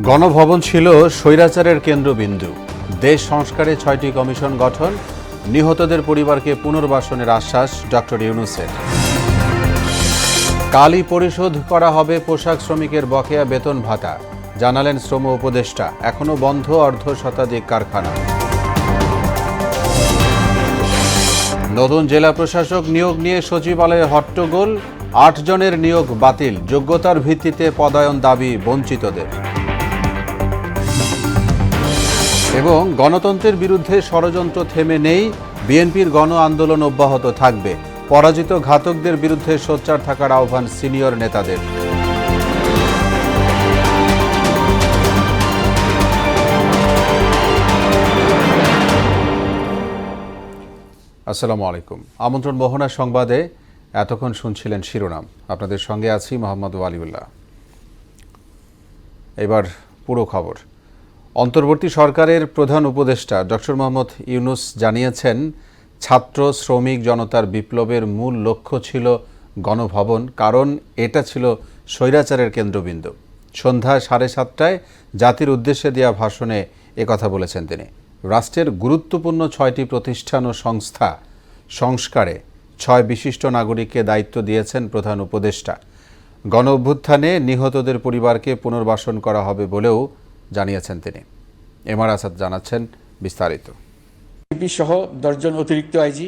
গণভবন ছিল স্বৈরাচারের কেন্দ্রবিন্দু। দেশ সংস্কারে ৬টি কমিশন গঠন, নিহতদের পরিবারকে পুনর্বাসনের আশ্বাস ডক্টর ইউনূসের। কালই পরিশোধ করা হবে পোশাক শ্রমিকের বকেয়া বেতন ভাতা, জানালেন শ্রম উপদেষ্টা। এখনো বন্ধ অর্ধশতাধিক কারখানা। নতুন জেলা প্রশাসক নিয়োগ নিয়ে সচিবালয়ে হট্টগোল, ৮ জনের নিয়োগ বাতিল, যোগ্যতার ভিত্তিতে পদায়ন দাবি বঞ্চিতদের। এবং গণতন্ত্রের বিরুদ্ধে ষড়যন্ত্র থেমে নেই, বিএনপির গণ আন্দোলন অব্যাহত থাকবে, পরাজিত ঘাতকদের বিরুদ্ধে সোচ্চার থাকার আহ্বান সিনিয়র নেতাদের। আসসালামু আলাইকুম। আমন্ত্রণ মোহনা সংবাদে এতক্ষণ শুনছিলেন শিরোনাম। আপনাদের সঙ্গে আছি মোহাম্মদ ওয়ালিউল্লাহ। এবার পুরো খবর। অন্তর্বর্তী সরকারের প্রধান উপদেষ্টা ডক্টর মোহাম্মদ ইউনূস জানিয়েছেন, ছাত্র শ্রমিক জনতার বিপ্লবের মূল লক্ষ্য ছিল গণভবন, কারণ এটা ছিল স্বৈরাচারের কেন্দ্রবিন্দু। সন্ধ্যা 7:30টায় জাতির উদ্দেশ্যে দেওয়া ভাষণে একথা বলেছেন তিনি। রাষ্ট্রের গুরুত্বপূর্ণ 6টি প্রতিষ্ঠান ও সংস্থা সংস্কারে 6 বিশিষ্ট নাগরিককে দায়িত্ব দিয়েছেন প্রধান উপদেষ্টা। গণ অভ্যুত্থানে নিহতদের পরিবারকে পুনর্বাসন করা হবে বলেও জানিয়েছেন তিনি। এমআর আসাদ জানাচ্ছেন বিস্তারিত। সহ 10 জন অতিরিক্ত আইজি,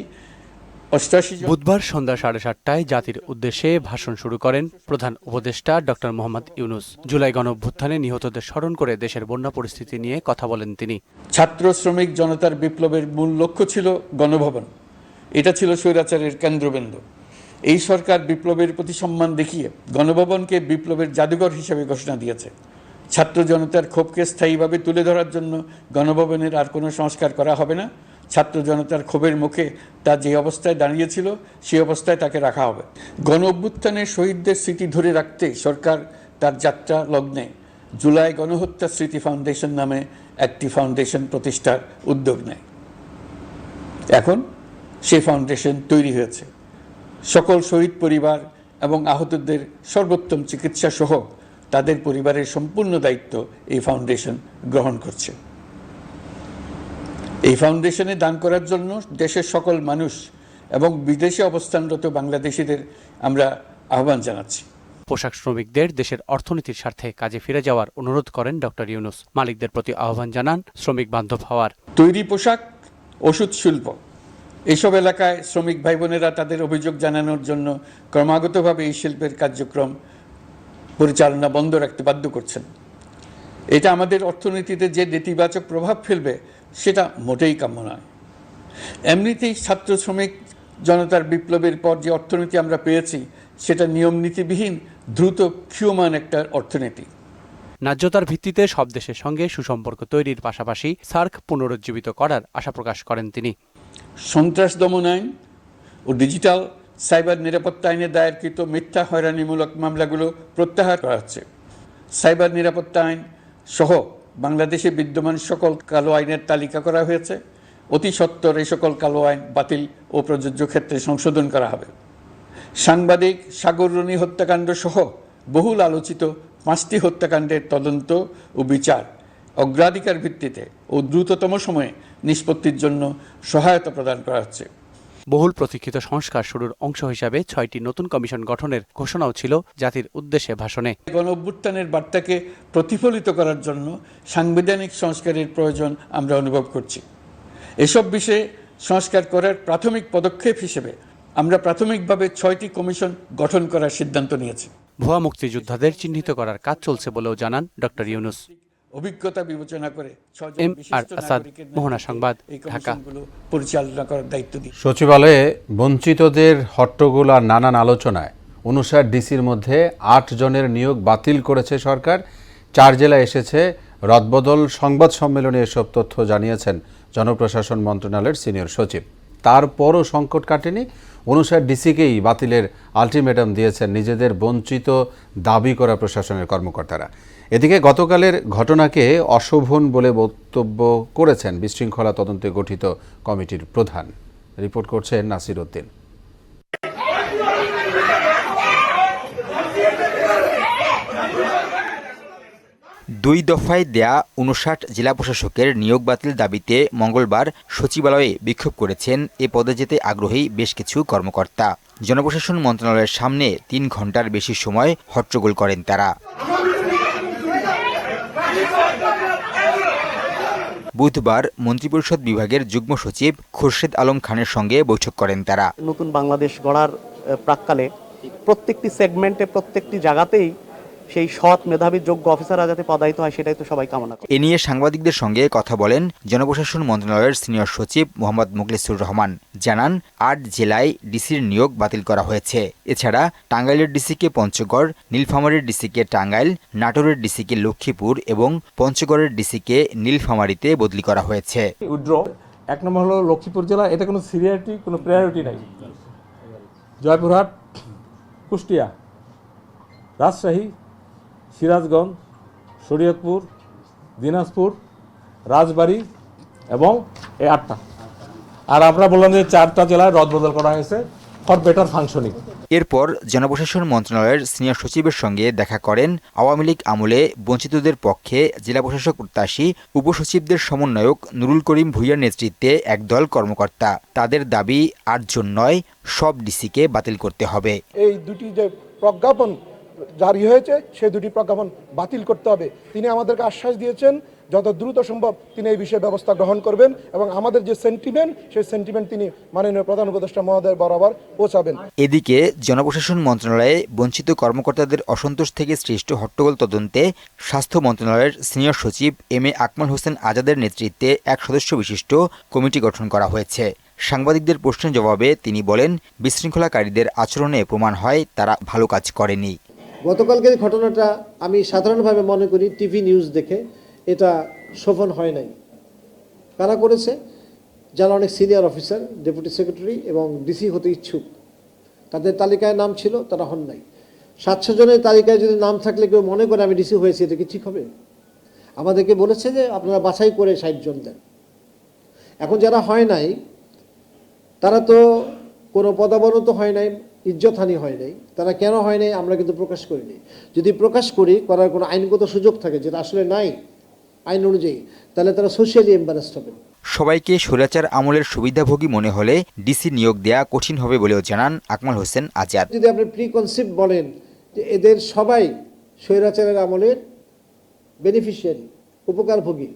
88 জন। বুধবার সন্ধ্যা 7:30টায় জাতির উদ্দেশ্যে ভাষণ শুরু করেন প্রধান উপদেষ্টা ডক্টর মোহাম্মদ ইউনূস। জুলাই গণ অভ্যুত্থানে নিহতদের স্মরণ করে দেশের বন্যা পরিস্থিতি নিয়ে কথা বলেন তিনি। ছাত্র শ্রমিক জনতার বিপ্লবের মূল লক্ষ্য ছিল গণভবন, এটা ছিল স্বৈরাচারের কেন্দ্রবিন্দু। এই সরকার বিপ্লবের প্রতি সম্মান দেখিয়ে গণভবনকে বিপ্লবের জাদুঘর হিসেবে ঘোষণা দিয়েছে। ছাত্র জনতার ক্ষোভকে স্থায়ীভাবে তুলে ধরার জন্য গণভবনের আর কোনো সংস্কার করা হবে না। ছাত্র জনতার ক্ষোভের মুখে তা যে অবস্থায় দাঁড়িয়েছিল সেই অবস্থায় তাকে রাখা হবে। গণ অভ্যুত্থানের শহীদদের স্মৃতি ধরে রাখতে সরকার তার যাত্রা লগ্নে জুলাই গণহত্যা স্মৃতি ফাউন্ডেশন নামে একটি ফাউন্ডেশন প্রতিষ্ঠার উদ্যোগ নেয়। এখন সেই ফাউন্ডেশন তৈরি হয়েছে। সকল শহীদ পরিবার এবং আহতদের সর্বোত্তম চিকিৎসা সহ তাদের পরিবারের সম্পূর্ণ দায়িত্ব এই ফাউন্ডেশন গ্রহণ করছে। এই ফাউন্ডেশনে দান করার জন্য দেশের সকল মানুষ এবং বিদেশে অবস্থানরত বাংলাদেশিদের আমরা আহ্বান জানাচ্ছি। পোশাক শ্রমিকদের দেশের অর্থনীতির স্বার্থে কাজে ফিরে যাওয়ার অনুরোধ করেন ডক্টর ইউনূস। মালিকদের প্রতি আহ্বান জানান শ্রমিক বান্ধব হওয়ার। তৈরি পোশাক, ওষুধ শিল্প, এইসব এলাকায় শ্রমিক ভাই বোনেরা তাদের অভিযোগ জানানোর জন্য ক্রমাগতভাবে এই শিল্পের কার্যক্রম পরিচালনা বন্ধ রাখতে বাধ্য করছেন। এটা আমাদের অর্থনীতিতে যে নেতিবাচক প্রভাব ফেলবে সেটা মোটেই কাম্য নয়। এমনিতেই ছাত্র শ্রমিক জনতার বিপ্লবের পর যে অর্থনীতি আমরা পেয়েছি সেটা নিয়ম নীতিবিহীন, দ্রুত ক্ষীয়মান একটা অর্থনীতি। ন্যায্যতার ভিত্তিতে সব দেশের সঙ্গে সুসম্পর্ক তৈরির পাশাপাশি সার্ক পুনরুজ্জীবিত করার আশা প্রকাশ করেন তিনি। সন্ত্রাস দমন আইন ও ডিজিটাল সাইবার নিরাপত্তা আইনে দায়েরকৃত মিথ্যা হয়রানিমূলক মামলাগুলো প্রত্যাহার করা হচ্ছে। সাইবার নিরাপত্তা আইন সহ বাংলাদেশে বিদ্যমান সকল কালো আইনের তালিকা করা হয়েছে। অতি সত্বর এই সকল কালো আইন বাতিল ও প্রযোজ্য ক্ষেত্রে সংশোধন করা হবে। সাংবাদিক সাগর রনি হত্যাকাণ্ড সহ বহুল আলোচিত 5টি হত্যাকাণ্ডের তদন্ত ও বিচার অগ্রাধিকার ভিত্তিতে ও দ্রুততম সময়ে নিষ্পত্তির জন্য সহায়তা প্রদান করা হচ্ছে। বহুল প্রতীক্ষিত সংস্কার শুরুর অংশ হিসাবে 6টি নতুন কমিশন গঠনের ঘোষণাও ছিল জাতির উদ্দেশ্যে ভাষণে। গণ অভ্যুত্থানের বার্তাকে প্রতিফলিত করার জন্য সাংবিধানিক সংস্কারের প্রয়োজন আমরা অনুভব করছি। এসব বিষয়ে সংস্কার করার প্রাথমিক পদক্ষেপ হিসেবে আমরা প্রাথমিকভাবে 6টি কমিশন গঠন করার সিদ্ধান্ত নিয়েছি। ভুয়া মুক্তিযোদ্ধাদের চিহ্নিত করার কাজ চলছে বলেও জানান ডক্টর ইউনূস। অভিজ্ঞতা বিবেচনা করে 6 জন এমআর বিশিষ্ট আসাদ, নাগরিকের মোহনা সংবাদ, এই ঢাকা। কমিশনগুলো পরিচালনা করার দায়িত্ব দিই। সচিবালয়ে বঞ্চিতদের হট্টগোল আর নানান আলোচনায় 59 ডিসির মধ্যে 8 জনের নিয়োগ বাতিল করেছে সরকার। 4 জেলায় এসেছে রদবদল। সংবাদ সম্মেলনে এসব তথ্য জানিয়েছেন জনপ্রশাসন মন্ত্রণালয়ের সিনিয়র সচিব। তারপরও সংকট কাটেনি। 59 ডিসিকেই বাতিলের আলটিমেটাম দিয়েছেন নিজেদের বঞ্চিত দাবি করা প্রশাসনের কর্মকর্তারা। এদিকে গতকালের ঘটনাকে অশোভন বলে বক্তব্য করেছেন বিশৃঙ্খলা তদন্তে গঠিত কমিটির প্রধান। রিপোর্ট করছেন নাসির উদ্দিন। দুই দফায় দেয়া ৫৯ জেলা প্রশাসকের নিয়োগ বাতিল দাবিতে মঙ্গলবার সচিবালয়ে বিক্ষোভ করেছেন এ পদে যেতে আগ্রহী বেশ কিছু কর্মকর্তা। জনপ্রশাসন মন্ত্রণালয়ের সামনে ৩ ঘণ্টার বেশি সময় হট্টগোল করেন তারা। বুধবার মন্ত্রিপরিষদ বিভাগের যুগ্ম সচিব খুরশেদ আলম খানের সঙ্গে বৈঠক করেন তারা। নতুন বাংলাদেশ গড়ার প্রাক্কালে প্রত্যেকটি সেগমেন্টে প্রত্যেকটি জায়গাতেই সেই সৎ মেধাবী যোগ্য অফিসাররা যাতে পদায়িত হয় সেটাই তো সবাই কামনা করে। এ নিয়ে সাংবাদিকদের সঙ্গে কথা বলেন জনপ্রশাসন মন্ত্রণালয়ের সিনিয়র সচিব মোহাম্মদ মুখলিসুর রহমান। জানান ৮ জেলায় ডিসির নিয়োগ বাতিল করা হয়েছে। এছাড়া টাঙ্গাইলের ডিসিকে পঞ্চগড়, নীলফামারীর ডিসিকে টাঙ্গাইল, নাটোরের ডিসিকে লক্ষ্মীপুর এবং পঞ্চগড়ের ডিসিকে নীলফামারীতে বদলি করা হয়েছে। উইথড্র ১ নম্বর হলো লক্ষ্মীপুর জেলা, এটা কোনো সিরিয়ারিটি কোনো প্রায়োরিটি নাই। জয়পুরহাট, কুষ্টিয়া, রাজশাহী, সিরাজগঞ্জ, শরীয়তপুর, দিনাজপুর, রাজবাড়ী এবং এই ৮টা। আর আমরা বললাম যে 4টা জেলায় রদবদল করা হয়েছে ফর বেটার ফাংশনিং। এরপর জনপ্রশাসন মন্ত্রণালয়ের সিনিয়র সচিবের সঙ্গে দেখা করেন আওয়ামী লীগ আমলে বঞ্চিতদের পক্ষে জেলা প্রশাসক প্রত্যাশী উপসচিবদের সমন্বয়ক নুরুল করিম ভূঁইয়ার নেতৃত্বে একদল কর্মকর্তা। তাদের দাবি ৮ জন নয়, সব ডিসিকে বাতিল করতে হবে। এই দুটি যে প্রজ্ঞাপন জারি হয়েছে সেই দুটি প্রজ্ঞাপন বাতিল করতে হবে। তিনি আমাদেরকে আশ্বাস দিয়েছেন যত দ্রুত সম্ভব তিনি এই বিষয়ে ব্যবস্থা গ্রহণ করবেন এবং আমাদের যে সেন্টিমেন্ট সেই সেন্টিমেন্ট তিনি মাননীয় প্রধান উপদেষ্টা মহোদয় বরাবর পৌঁছাবেন। এদিকে জনপ্রশাসন মন্ত্রণালয়ে বঞ্চিত কর্মকর্তাদের অসন্তোষ থেকে সৃষ্ট হট্টগোল তদন্তে স্বাস্থ্য মন্ত্রণালয়ের সিনিয়র সচিব এম.এ. আকমল হোসেন আজাদের নেতৃত্বে এক সদস্য বিশিষ্ট কমিটি গঠন করা হয়েছে। সাংবাদিকদের প্রশ্নের জবাবে তিনি বলেন, বিশৃঙ্খলাকারীদের আচরণে প্রমাণ হয় তারা ভালো কাজ করেনি। গতকালকের ঘটনাটা আমি সাধারণভাবে মনে করি টিভি নিউজ দেখে এটা শোভন হয় নাই। কারা করেছে? যারা অনেক সিনিয়র অফিসার, ডেপুটি সেক্রেটারি এবং ডিসি হতে ইচ্ছুক, তাদের তালিকায় নাম ছিল, তারা হন নাই। 700 জনের তালিকায় যদি নাম থাকলে কেউ মনে করে আমি ডিসি হয়েছি, এটা কি ঠিক হবে? আমাদেরকে বলেছে যে আপনারা বাছাই করে 60 জন দেন। এখন যারা হয় নাই তারা তো কোনো পদাবনত হয় নাই, ইজ্জতহানি হয় নাই। তারা কেন হয় নাই আমরা কিন্তু প্রকাশ করিনি। যদি প্রকাশ করি করার কোনো আইনগত সুযোগ থাকে, যেটা আসলে নাই আইন অনুযায়ী, তাহলে তারা সোশ্যালি এম্বারেসড হবে। সবাইকে স্বৈরাচার আমলের সুবিধাভোগী মনে হলে ডিসি নিয়োগ দেয়া কঠিন হবে বলেও জানান আকমল হোসেন আজাদ। যদি আপনি প্রিকনসেপ্ট বলেন যে এদের সবাই স্বৈরাচারের আমলের বেনিফিশিয়ারি, উপকারভোগী,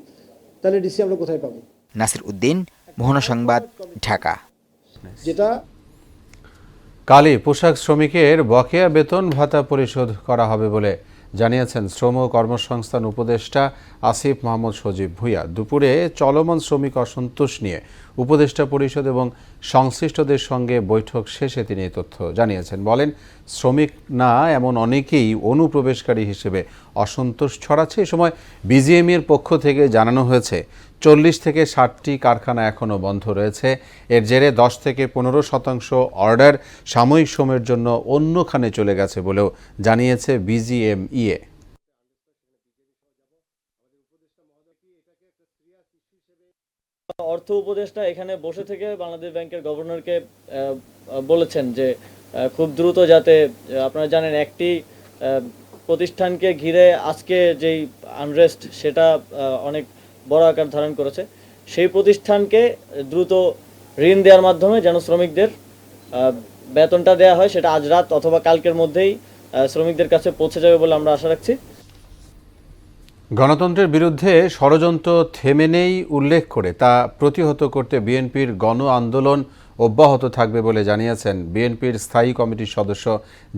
তাহলে ডিসি আমরা কোথায় পাবো? নাসির উদ্দিন, মোহনা সংবাদ, ঢাকা। যেটা কালই পোশাক শ্রমিকের বকেয়া বেতন ভাতা পরিশোধ করা হবে বলে জানিয়েছেন শ্রম ও কর্মসংস্থান উপদেষ্টা আসিফ মাহমুদ সজীব ভূঁইয়া। দুপুরে চলমান শ্রমিক অসন্তোষ নিয়ে উপদেষ্টা পরিষদ এবং সংশ্লিষ্টদের সঙ্গে বৈঠক শেষে তিনি এই তথ্য জানিয়েছেন। বলেন, শ্রমিক না এমন অনেকেই অনুপ্রবেশকারী হিসেবে অসন্তোষ ছড়াচ্ছে। এ সময় বিজিএমইএর পক্ষ থেকে জানানো হয়েছে 40 থেকে 60টি কারখানা এখনও বন্ধ রয়েছে। এর জেরে 10 থেকে 15% অর্ডার সাময়িক সময়ের জন্য অন্যখানে চলে গেছে বলেও জানিয়েছে বিজিএমইএ। অর্থ উপদেষ্টা এখানে বসে থেকে বাংলাদেশ ব্যাংকের গভর্নরকে বলেছেন যে খুব দ্রুত যাতে, আপনারা জানেন একটি প্রতিষ্ঠানকে ঘিরে আজকে যেই আনরেস্ট সেটা অনেক বড় আকার ধারণ করেছে, সেই প্রতিষ্ঠানকে দ্রুত ঋণ দেওয়ার মাধ্যমে যেন শ্রমিকদের বেতনটা দেওয়া হয়, সেটা আজ রাত অথবা কালকের মধ্যেই শ্রমিকদের কাছে পৌঁছে যাবে বলে আমরা আশা রাখছি। গণতন্ত্রের বিরুদ্ধে ষড়যন্ত্র থেমে নেই উল্লেখ করে তা প্রতিহত করতে বিএনপির গণ আন্দোলন অব্যাহত থাকবে বলে জানিয়েছেন বিএনপির স্থায়ী কমিটির সদস্য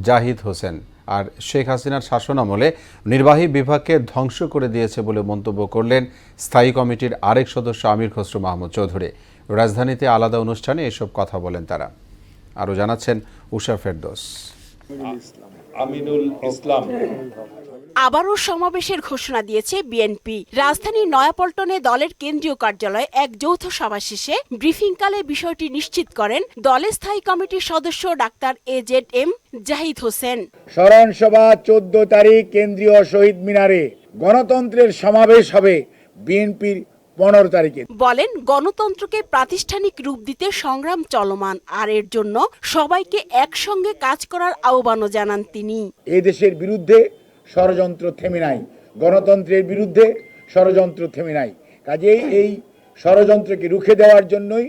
জাহিদ হোসেন। আর শেখ হাসিনার শাসনামলে নির্বাহী বিভাগকে ধ্বংস করে দিয়েছে বলে মন্তব্য করলেন স্থায়ী কমিটির আরেক সদস্য আমির খসরু মাহমুদ চৌধুরী। রাজধানীতে আলাদা অনুষ্ঠানে এসব কথা বলেন তারা। আরও জানাচ্ছেন উষা ফেরদৌস। আবারও সমাবেশের ঘোষণা দিয়েছে বিএনপি। রাজধানীর নয়াপল্টনে দলের কেন্দ্রীয় কার্যালয়ে এক যৌথ সভা শেষে ব্রিফিংকালে বিষয়টি নিশ্চিত করেন দলের স্থায়ী কমিটির সদস্য ডাক্তার AZM জাহিদ হোসেন। স্মরণ সভা 14 তারিখ কেন্দ্রীয় শহীদ মিনারে, গণতন্ত্রের সমাবেশ হবে বিএনপির 15 তারিখে। বলেন, গণতন্ত্রকে প্রাতিষ্ঠানিক রূপ দিতে সংগ্রাম চলমান, আর এর জন্য সবাইকে একসঙ্গে কাজ করার আহ্বানও জানান তিনি। এই দেশের বিরুদ্ধে ষড়যন্ত্র থেমে নাই, গণতন্ত্রের বিরুদ্ধে ষড়যন্ত্র থেমে নাই। কাজেই এই ষড়যন্ত্রকে রুখে দেওয়ার জন্যই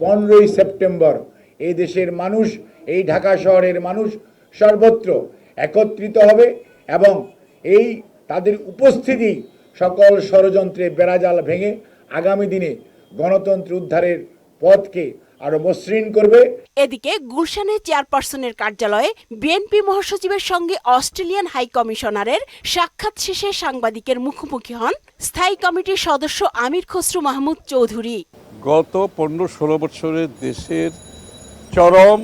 15ই সেপ্টেম্বর এই দেশের মানুষ, এই ঢাকা শহরের মানুষ সর্বত্র একত্রিত হবে এবং এই তাদের উপস্থিতি সকল ষড়যন্ত্রের বেড়াজাল ভেঙে আগামী দিনে গণতন্ত্র উদ্ধারের পথকে আরো মসৃণ করবে। এদিকে গুলশানে চেয়ারপারসনের কার্যালয়ে বিএনপি মহাসচিবের সঙ্গে অস্ট্রেলিয়ান হাই কমিশনারের সাক্ষাৎ শেষে সাংবাদিকের মুখোমুখি হন স্থায়ী কমিটির সদস্য আমির খসরু মাহমুদ চৌধুরী। গত 15-16 বছরে দেশের চরম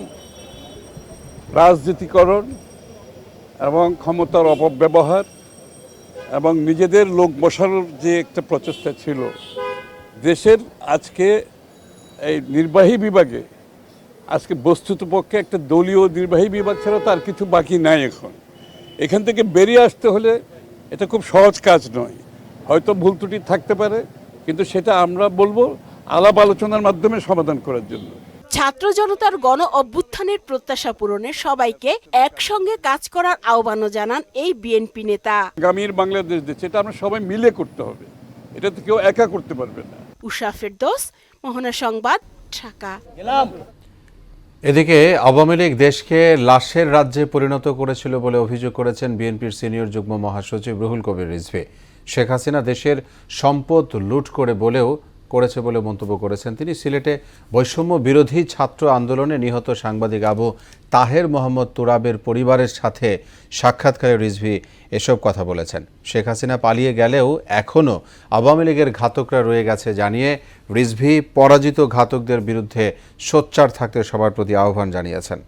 রাজনীতিকরণ এবং ক্ষমতার অপব্যবহার এবং নিজেদের লোক বসানোর যে একটা প্রচেষ্টা ছিল, দেশের আজকে এই নির্বাহী বিভাগে আজকে বস্তুতপক্ষে একটা দলীয় নির্বাহী বিভাগ ছাড়া তার কিছু বাকি নাই। এখান থেকে বেরিয়ে আসতে হলে এটা খুব সহজ কাজ নয়, হয়তো ভুল ত্রুটি থাকতে পারে, কিন্তু সেটা আমরা বলবো আলাপ আলোচনার মাধ্যমে সমাধান করার জন্য। ছাত্র জনতার গণ অভ্যুত্থানের প্রত্যাশা পূরণে সবাইকে একসঙ্গে কাজ করার আহ্বানও জানান এই বিএনপি নেতা। আগামীর বাংলাদেশ দেশ, এটা আমরা সবাই মিলে করতে হবে, এটা তো কেউ একা করতে পারবে না। উষা ফেরদৌস, মোহনা সংবাদ, ঢাকা। এদিকে আওয়ামী লীগ দেশকে লাশের রাজ্যে পরিণত করেছিল বলে অভিযোগ করেছেন বিএনপির সিনিয়র যুগ্ম মহাসচিব রুহুল কবির রিজভী। শেখ হাসিনা দেশের সম্পদ লুট করেছে বলে মন্তব্য করেছেন তিনি। সিলেটে বৈষম্য বিরোধী ছাত্র আন্দোলনে নিহত সাংবাদিক আবু তাহের মোহাম্মদ তুরাবের পরিবারের সাথে সাক্ষাৎকারে রিজভী এসব কথা বলেছেন। শেখ হাসিনা পালিয়ে গেলেও এখনও আওয়ামী লীগের ঘাতকরা রয়ে গেছে জানিয়ে রিজভী পরাজিত ঘাতকদের বিরুদ্ধে সোচ্চার থাকতে সবার প্রতি আহ্বান জানিয়েছেন।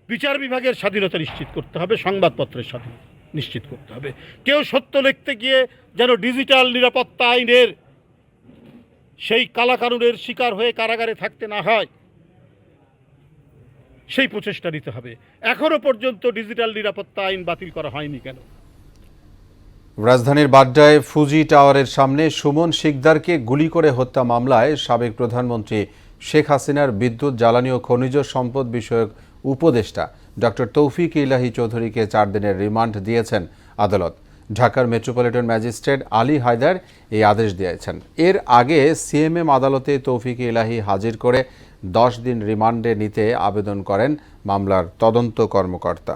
বিচার বিভাগের স্বাধীনতা নিশ্চিত করতে হবে, সংবাদপত্রের স্বাধীনতা নিশ্চিত করতে হবে। কেউ সত্য লিখতে গিয়ে যেন ডিজিটাল নিরাপত্তা আইনের সেই কালাকানুনের শিকার হয়ে কারাগারে থাকতে না হয়, সেই প্রচেষ্টা নিতে হবে। এখনো পর্যন্ত ডিজিটাল নিরাপত্তা আইন বাতিল করা হয়নি কেন? রাজধানীর বাড্ডায় ফুজি টাওয়ারের সামনে সুমন শিকদারকে গুলি করে হত্যা মামলায় সাবেক প্রধানমন্ত্রী শেখ হাসিনার বিদ্যুৎ, জ্বালানি ও খনিজ সম্পদ বিষয়ক উপদেষ্টা ডক্টর তৌফিক ইলাহি চৌধুরীকে 4 দিনের রিমান্ড দিয়েছেন আদালত। ঢাকার মেট্রোপলিটন ম্যাজিস্ট্রেট আলী হায়দার এই আদেশ দিয়েছেন। এর আগে সিএমএম আদালতে তৌফিক ইলাহি হাজির করে 10 দিন রিমান্ডে নিতে আবেদন করেন মামলার তদন্ত কর্মকর্তা।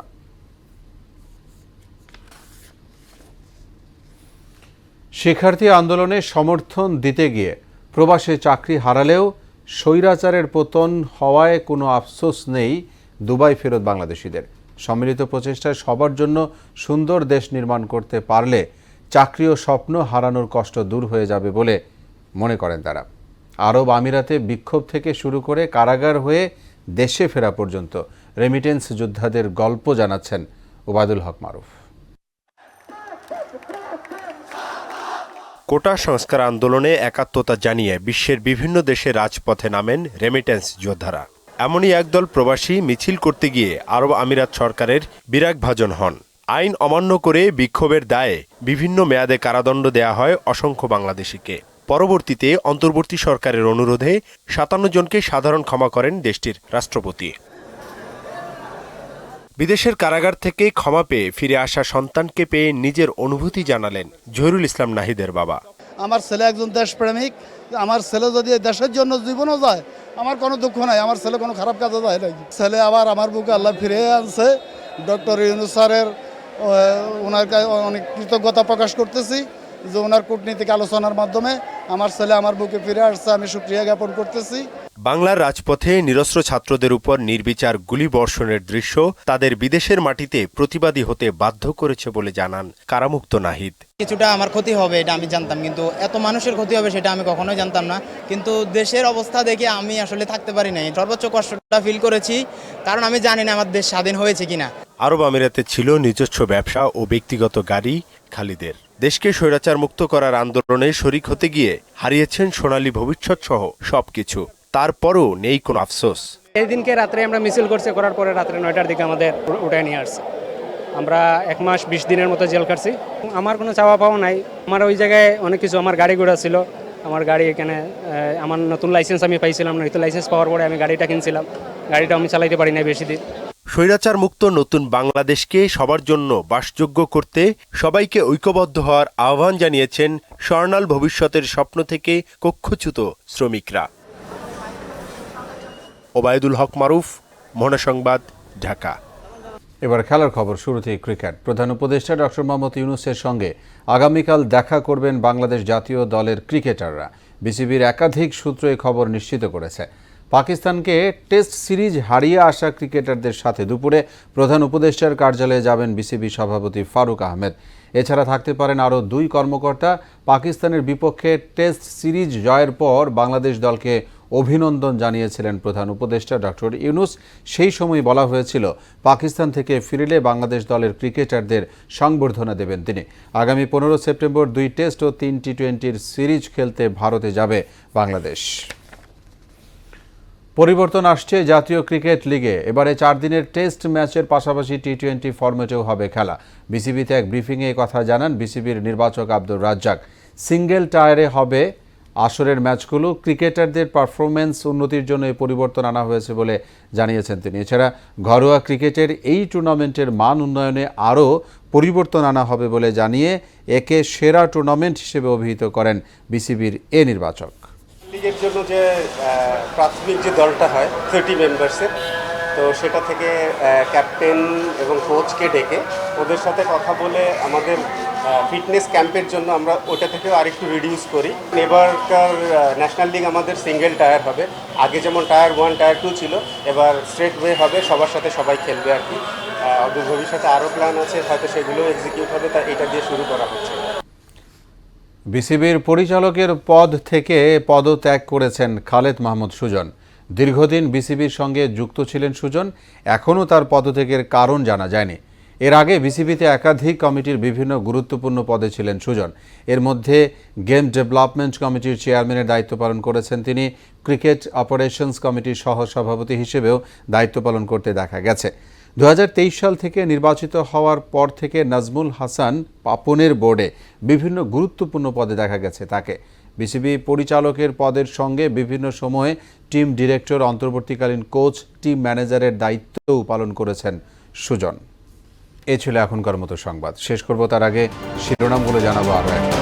শিক্ষার্থী আন্দোলনে সমর্থন দিতে গিয়ে প্রবাসে চাকরি হারালেও স্বৈরাচারের পতন হওয়ায় কোনো আফসোস নেই দুবাই ফেরত বাংলাদেশিদের। সম্মিলিত প্রচেষ্টায় সবার জন্য সুন্দর দেশ নির্মাণ করতে পারলে চাকরি ও স্বপ্ন হারানোর কষ্ট দূর হয়ে যাবে বলে মনে করেন তারা। আরব আমিরাতে বিক্ষোভ থেকে শুরু করে কারাগার হয়ে দেশে ফেরা পর্যন্ত রেমিটেন্স যোদ্ধাদের গল্প জানাচ্ছেন ওবায়দুল হক মারুফ। কোটা সংস্কার আন্দোলনে একাত্মতা জানিয়ে বিশ্বের বিভিন্ন দেশে রাজপথে নামেন রেমিটেন্স যোদ্ধারা। এমনই একদল প্রবাসী মিছিল করতে গিয়ে আরব আমিরাত সরকারের বিরাগভাজন হন। আইন অমান্য করে বিক্ষোভের দায়ে বিভিন্ন মেয়াদে কারাদণ্ড দেয়া হয় অসংখ্য বাংলাদেশিকে। পরবর্তীতে অন্তর্বর্তী সরকারের অনুরোধে 57 জনকে সাধারণ ক্ষমা করেন দেশটির রাষ্ট্রপতি। বিদেশের কারাগার থেকে ক্ষমা পেয়ে ফিরে আসা সন্তানকে পেয়ে নিজের অনুভূতি জানালেন জহিরুল ইসলাম নাহিদের বাবা। আমার ছেলে একজন দেশপ্রেমিক, আমার ছেলে যদি দেশের জন্য জীবনও যায় আমার কোনো দুঃখ নাই, আমার ছেলে কোনো খারাপ কাজে যায় নাকি। ছেলে আবার আমার বুকে আল্লাহ ফিরে আনছে। ডক্টর ইউনূস স্যারের ওনার অনেক কৃতজ্ঞতা প্রকাশ করতেছি যে ওনার কূটনীতিক আলোচনার মাধ্যমে আমার ছেলে আমার বুকে ফিরে আসছে, আমি শুকরিয়া জ্ঞাপন করতেছি। বাংলার রাজপথে নিরস্ত্র ছাত্রদের উপর নির্বিচার গুলিবর্ষণের দৃশ্য তাদের বিদেশের মাটিতে প্রতিবাদী হতে বাধ্য করেছে বলে জানান কারামুক্ত নাহিদ। কিছুটা আমার ক্ষতি হবে এটা আমি জানতাম, কিন্তু এত মানুষের ক্ষতি হবে সেটা আমি কখনোই জানতাম না। কিন্তু দেশের অবস্থা দেখে আমি আসলে থাকতে পারি নাই। সর্বোচ্চ কষ্টটা ফিল করেছি, কারণ আমি জানি না আমার দেশ স্বাধীন হয়েছে কিনা। আরব আমিরাতে ছিল নিজস্ব ব্যবসা ও ব্যক্তিগত গাড়ি খালিদের। দেশকে স্বৈরাচার মুক্ত করার আন্দোলনে শরিক হতে গিয়ে হারিয়েছেন সোনালী ভবিষ্যৎ সহ সবকিছু। তারপরও নেই কোনো আফসোস। এই দিনকে রাত্রে আমরা মিছিল করার পরে রাত্রে 9টার দিকে আমাদের উঠায় নিয়ে আসছে। আমরা 1 মাস 20 দিনের মতো জেল কাটছি। আমার কোনো চাওয়া পাওয়া নাই। আমার ওই জায়গায় অনেক কিছু, আমার গাড়ি ঘোড়া ছিল, আমার গাড়ি এখানে আমার নতুন লাইসেন্স আমি পাইছিলাম না। লাইসেন্স পাওয়ার পরে আমি গাড়িটা কিনছিলাম, গাড়িটা আমি চালাইতে পারি না বেশি দিন। স্বৈরাচার মুক্ত নতুন বাংলাদেশকে সবার জন্য বাসযোগ্য করতে সবাইকে ঐক্যবদ্ধ হওয়ার আহ্বান জানিয়েছেন স্বর্ণাল ভবিষ্যতের স্বপ্ন থেকে কক্ষচ্যুত শ্রমিকরা। ওবায়দুল হক মারুফ, মোহনা সংবাদ, ঢাকা। এবার খেলার খবর, শুরুতেই ক্রিকেট। প্রধান উপদেষ্টা ডক্টর মোহাম্মদ ইউনূসের সঙ্গে আগামীকাল দেখা করবেন বাংলাদেশ জাতীয় দলের ক্রিকেটাররা। বিসিবির একাধিক সূত্র এই খবর নিশ্চিত করেছে। পাকিস্তানকে টেস্ট সিরিজ হারিয়ে আসা ক্রিকেটারদের সাথে দুপুরে প্রধান উপদেষ্টার কার্যালয়ে যাবেন বিসিবি সভাপতি ফারুক আহমেদ। এছাড়া থাকতে পারেন আরও 2 কর্মকর্তা। পাকিস্তানের বিপক্ষে টেস্ট সিরিজ জয়ের পর বাংলাদেশ দলকে অভিনন্দন জানিয়েছিলেন প্রধান উপদেষ্টা ডক্টর ইউনূস। সেই সময় বলা হয়েছিল পাকিস্তান থেকে ফিরলে বাংলাদেশ দলের ক্রিকেটারদের সংবর্ধনা দেবেন তিনি। আগামী 15 সেপ্টেম্বর 2 টেস্ট ও 3 টি20 সিরিজ খেলতে ভারতে যাবে বাংলাদেশ। পরিবর্তন আসছে জাতীয় ক্রিকেট লিগে। এবারে 4 দিনের টেস্ট ম্যাচের পাশাপাশি টি20 ফরম্যাটেও হবে খেলা। বিসিবিতে এক ব্রিফিংয়ে এই কথা জানান বিসিবির নির্বাচক আব্দুর রাজ্জাক। সিঙ্গেল টায়ারে হবে আসরের ম্যাচগুলো। ক্রিকেটারদের পারফরমেন্স উন্নতির জন্য এই পরিবর্তন আনা হয়েছে বলে জানিয়েছেন তিনি। এছাড়া ঘরোয়া ক্রিকেটের এই টুর্নামেন্টের মান উন্নয়নে আরও পরিবর্তন আনা হবে বলে জানিয়ে একে সেরা টুর্নামেন্ট হিসেবে অভিহিত করেন বিসিবির এ নির্বাচক। লিগের জন্য যে প্রাথমিক যে দলটা হয় 30 মেম্বার্সের, তো সেটা থেকে ক্যাপ্টেন এবং কোচকে ডেকে ওদের সাথে কথা বলে আমাদের ফিটনেস ক্যাম্পের জন্য আমরা ওটা থেকেও আরেকটু রিডিউস করি। এবারকার ন্যাশনাল লিগ আমাদের সিঙ্গেল টায়ার হবে। আগে যেমন টায়ার 1 টায়ার 2 ছিল, এবার স্ট্রেট ওয়ে হবে, সবার সাথে সবাই খেলবে আর কি। অদূর ভবিষ্যতে আরও প্ল্যান আছে, হয়তো সেগুলো এক্সিকিউট হবে, তা এটা দিয়ে শুরু করা হচ্ছে। বিসিবির পরিচালকের পদ থেকে পদত্যাগ করেছেন খালেদ মাহমুদ সুজন। দীর্ঘদিন বিসিবির সঙ্গে যুক্ত ছিলেন সুজন। এখনও তার পদত্যাগের কারণ জানা যায়নি। এর আগে বিসিবিতে একাধিক কমিটির বিভিন্ন গুরুত্বপূর্ণ পদে ছিলেন সুজন। এর মধ্যে গেম ডেভেলপমেন্ট কমিটির চেয়ারম্যানের দায়িত্ব পালন করেছেন তিনি। ক্রিকেট অপারেশনস কমিটির সহসভাপতি হিসেবেও দায়িত্ব পালন করতে দেখা গেছে। 2023 সাল থেকে নির্বাচিত হওয়ার পর থেকে নাজমুল হাসান পাপনের বোর্ডে বিভিন্ন গুরুত্বপূর্ণ পদে দেখা গেছে তাকে। বিসিবি পরিচালকের পদের সঙ্গে বিভিন্ন সময়ে টিম ডিরেক্টর, অন্তর্বর্তীকালীন কোচ, টিম ম্যানেজারের দায়িত্বও পালন করেছেন সুজন। এ ছিল এখনকার মতো সংবাদ। শেষ করব তার আগে শিরোনামগুলো জানাবো আরও একবার।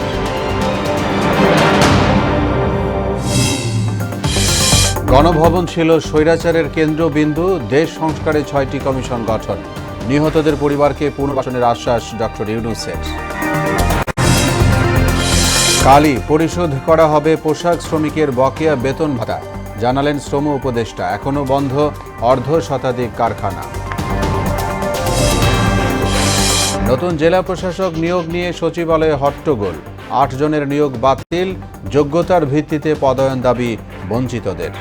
গণভবন ছিল স্বৈরাচারের কেন্দ্রবিন্দু। দেশ সংস্কারে 6টি কমিশন গঠন। নিহতদের পরিবারকে পুনর্বাসনের আশ্বাস ডক্টর ইউনূসের। কালই পরিশোধ করা হবে পোশাক শ্রমিকের বকেয়া বেতন ভাতা, জানালেন শ্রম উপদেষ্টা। এখনও বন্ধ অর্ধশতাধিক কারখানা। নতুন জেলা প্রশাসক নিয়োগ নিয়ে সচিবালয়ে হট্টগোল। 8 জনের নিয়োগ বাতিল। যোগ্যতার ভিত্তিতে পদায়ন দাবি বঞ্চিতদের।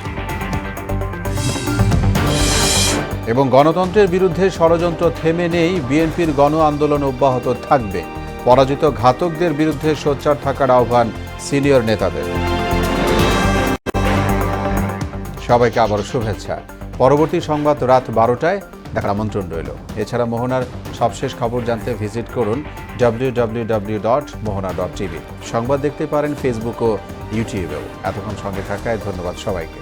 এবং গণতন্ত্রের বিরুদ্ধে ষড়যন্ত্র থেমে নেই, বিএনপির গণ আন্দোলন অব্যাহত থাকবে। পরাজিত ঘাতকদের বিরুদ্ধে সোচ্চার থাকার আহ্বান সিনিয়র নেতাদের। সবাইকে আবারও শুভেচ্ছা। পরবর্তী সংবাদ রাত 12টায় দেখার আমন্ত্রণ রইল। এছাড়া মোহনার সবশেষ খবর জানতে ভিজিট করুন www.mohana.tv। সংবাদ দেখতে পারেন ফেসবুক ও ইউটিউবেও। এতক্ষণ সঙ্গে থাকায় ধন্যবাদ সবাইকে।